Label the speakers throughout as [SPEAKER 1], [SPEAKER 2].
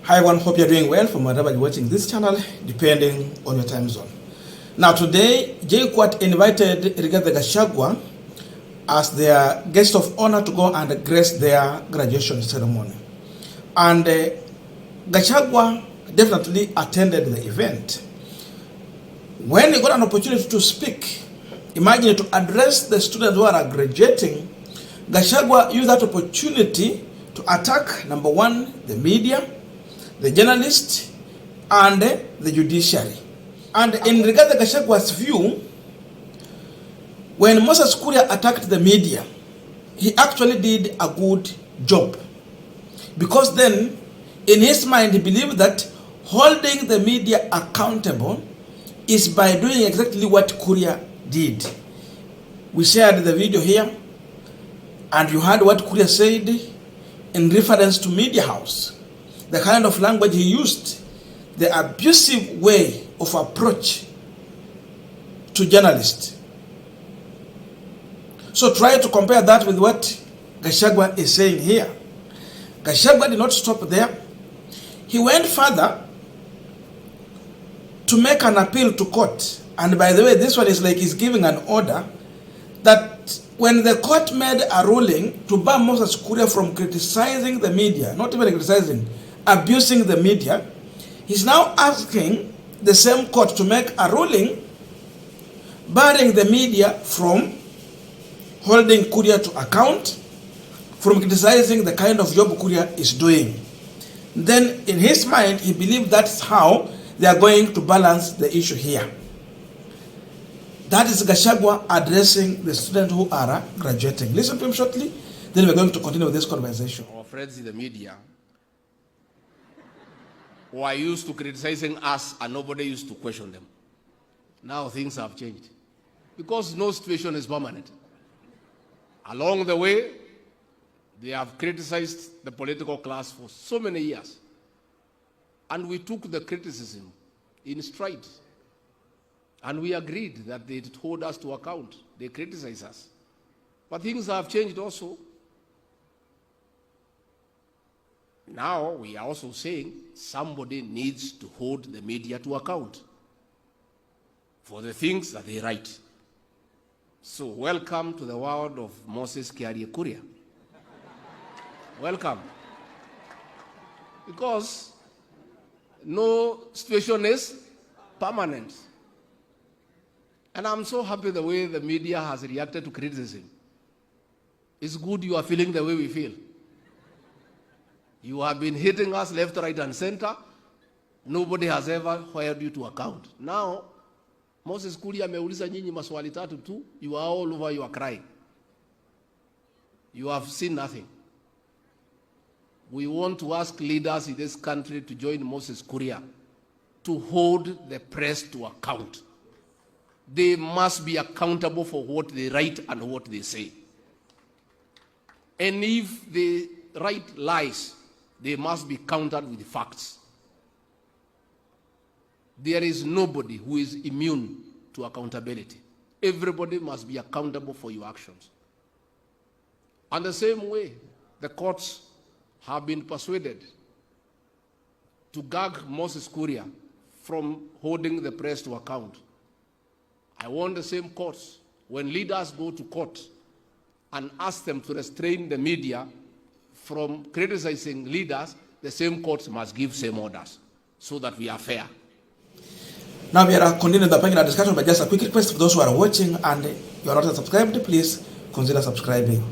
[SPEAKER 1] Hi everyone, hope you're doing well from wherever you're watching this channel, depending on your time zone. Now today, JKUAT invited Rigathi Gachagua as their guest of honor to go and grace their graduation ceremony. And Gachagua definitely attended the event. When he got an opportunity to speak, imagine, to address the students who are graduating, Gachagua used that opportunity to attack, number one, the media, the journalists, and the judiciary. And in regard to Gachagua's view, when Moses Kuria attacked the media, he actually did a good job. Because then, in his mind, he believed that holding the media accountable is by doing exactly what Kuria did. We shared the video here, and you heard what Kuria said in reference to Media House. The kind of language he used, the abusive way of approach to journalists. So try to compare that with what Gachagua is saying here. Gachagua did not stop there. He went further to make an appeal to court. And by the way, this one is like he's giving an order that when the court made a ruling to ban Moses Kuria from criticizing the media, not even criticizing, abusing the media, he's now asking the same court to make a ruling barring the media from holding Kuria to account, from criticizing the kind of job Kuria is doing. Then in his mind, he believed that's how they are going to balance the issue here. That is Gachagua addressing the students who are graduating. Listen to him shortly, then we're going to continue with this conversation.
[SPEAKER 2] Our friends in the media who are used to criticizing us and nobody used to question them. Now things have changed because no situation is permanent. Along the way, they have criticized the political class for so many years. And we took the criticism in stride. And we agreed that they hold us to account. They criticize us. But things have changed also. Now we are also saying somebody needs to hold the media to account for the things that they write. So welcome to the world of Moses Kuria. Welcome. Because no situation is permanent. And I'm so happy the way the media has reacted to criticism. It's good you are feeling the way we feel. You have been hitting us left, right, and center. Nobody has ever held you to account. Now, Moses Kuria ameuliza nyinyi maswali tatu tu. You are all over, you are crying. You have seen nothing. We want to ask leaders in this country to join Moses Kuria to hold the press to account. They must be accountable for what they write and what they say. And if they write lies, they must be countered with facts. There is nobody who is immune to accountability. Everybody must be accountable for your actions. And the same way, the courts have been persuaded to gag Moses Kuria from holding the press to account. I want the same courts, when leaders go to court and ask them to restrain the media from criticizing leaders, the same courts must give same orders so that we are fair.
[SPEAKER 1] Now we are continuing the panel discussion, but just a quick request for those who are watching and you are not subscribed, please consider subscribing.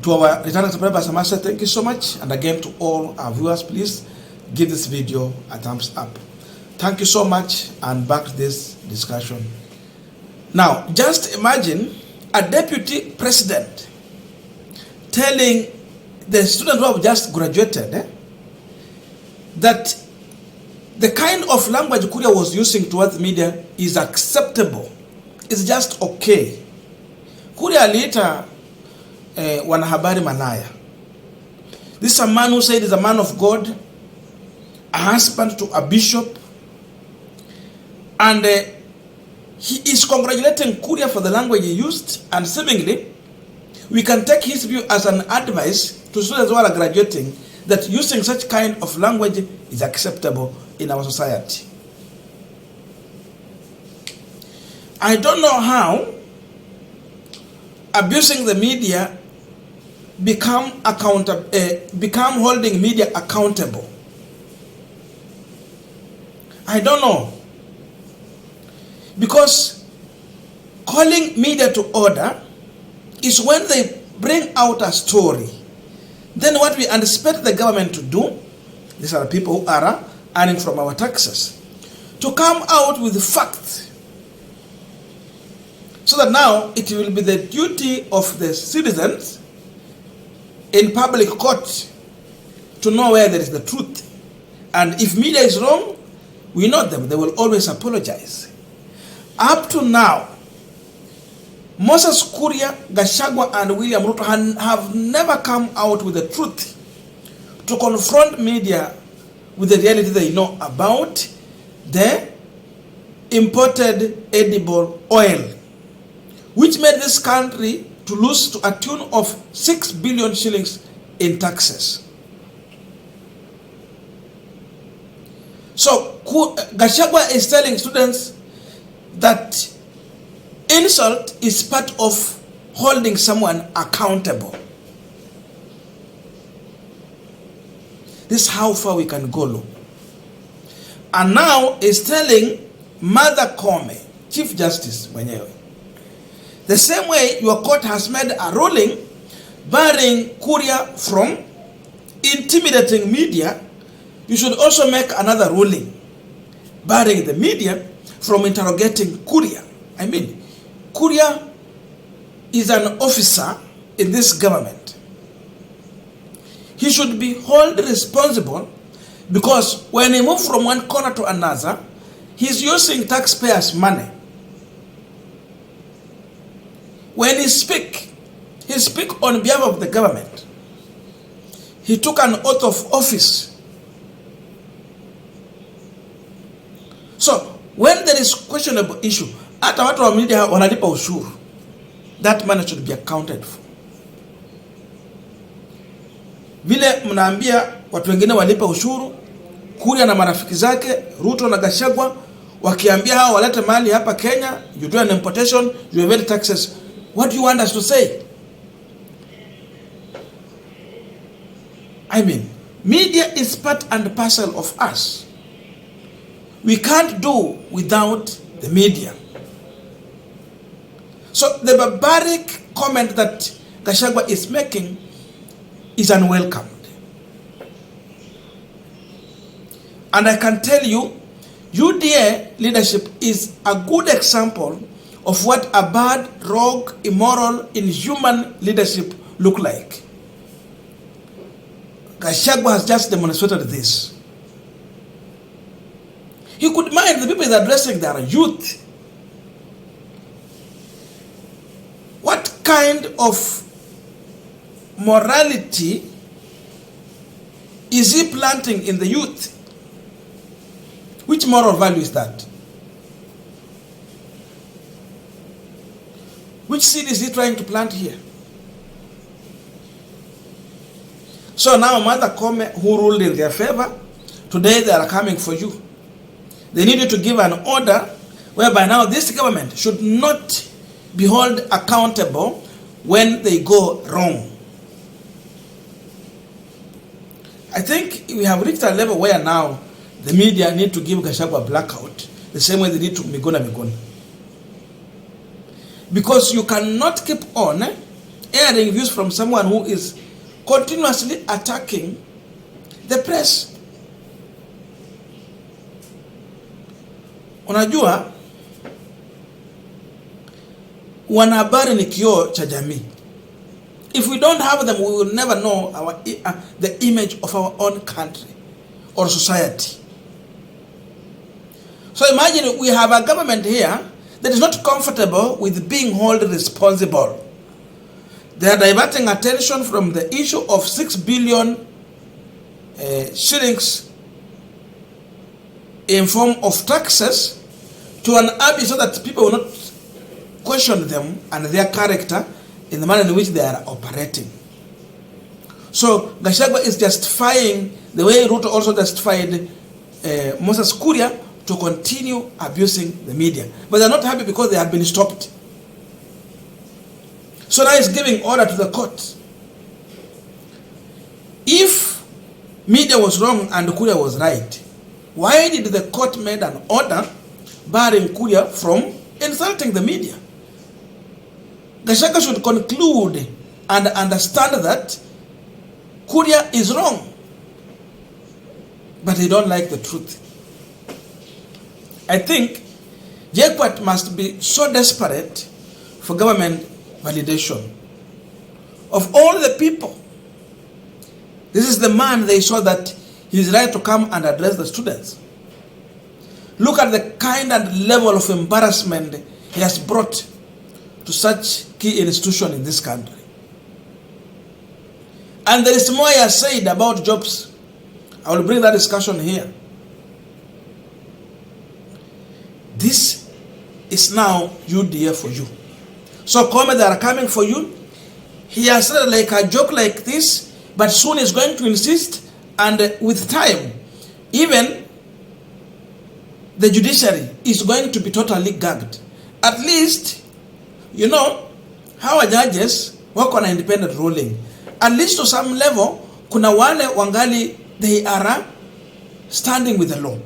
[SPEAKER 1] To our returning subscribers, I must say thank you so much. And again, to all our viewers, please give this video a thumbs up. Thank you so much, and back to this discussion. Now, just imagine a deputy president telling the students who have just graduated that the kind of language Kuria was using towards media is acceptable. It's just okay. Kuria aliita wanahabari malaya. This is a man who said he's a man of God, a husband to a bishop, and he is congratulating Kuria for the language he used, and seemingly we can take his view as an advice to students who are graduating that using such kind of language is acceptable in our society. I don't know how abusing the media become holding media accountable. I don't know. Because calling media to order is when they bring out a story. Then what we anticipate the government to do, these are the people who are earning from our taxes, to come out with facts. So that now it will be the duty of the citizens in public court to know where there is the truth. And if media is wrong, we know them, they will always apologize. Up to now, Moses Kuria, Gachagua, and William Ruto have never come out with the truth to confront media with the reality they know about the imported edible oil, which made this country to lose to a tune of 6 billion shillings in taxes. So Gachagua is telling students that insult is part of holding someone accountable. This is how far we can go. And now is telling Mother Koome, Chief Justice mwenyewe, the same way your court has made a ruling barring Kuria from intimidating media, you should also make another ruling barring the media from interrogating Kuria. I mean, Kuria is an officer in this government. He should be held responsible because when he moves from one corner to another, he's using taxpayers' money. When he speaks on behalf of the government. He took an oath of office. So, when there is questionable issue, hata watu wa media wanalipa ushuru, that money should be accounted for. Vile mnaambia watu wengine walipa ushuru, Kuria na marafiki zake, Ruto na Gachagua, wakiambia hao walete mali hapa Kenya, you do an importation, you evade taxes. What do you want us to say? I mean, media is part and parcel of us. We can't do without the media. So the barbaric comment that Gachagua is making is unwelcomed. And I can tell you, UDA leadership is a good example of what a bad, rogue, immoral, inhuman leadership look like. Gachagua has just demonstrated this. He could mind the people he's addressing their youth. What kind of morality is he planting in the youth? Which moral value is that? Which seed is he trying to plant here? So now Mother Koome, who ruled in their favor, today they are coming for you. They need you to give an order whereby now this government should not be held accountable when they go wrong. I think we have reached a level where now the media need to give Gachagua a blackout, the same way they did to Miguna. Because you cannot keep on airing views from someone who is continuously attacking the press. Unajua, wanahabari ni kioo cha jamii. If we don't have them, we will never know the image of our own country or society. So imagine we have a government here that is not comfortable with being held responsible. They are diverting attention from the issue of 6 billion shillings in form of taxes to an abyss so that people will not question them and their character in the manner in which they are operating. So Gachagua is justifying the way Ruto also justified Moses Kuria to continue abusing the media. But they're not happy because they have been stopped. So now he's giving order to the court. If media was wrong and Kuria was right, why did the court made an order barring Kuria from insulting the media? Gachagua should conclude and understand that Kuria is wrong, but they don't like the truth. I think JKUAT must be so desperate for government validation. Of all the people, this is the man they saw that he is right to come and address the students. Look at the kind and level of embarrassment he has brought to such key institution in this country. And there is more he has said about jobs. I will bring that discussion here. This is now UDA for you. So Koome, they are coming for you. He has said like a joke like this, but soon he's going to insist, and with time, even the judiciary is going to be totally gagged. At least, you know, how our judges work on independent ruling. At least to some level, kuna wale wangali, they are standing with the law.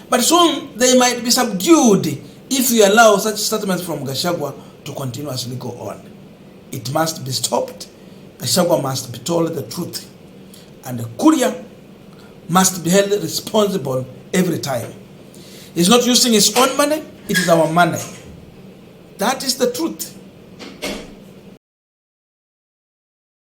[SPEAKER 1] But soon they might be subdued if you allow such statements from Gachagua to continuously go on. It must be stopped. Gachagua must be told the truth. And the Kuria must be held responsible every time. He's not using his own money, it is our money. That is the truth.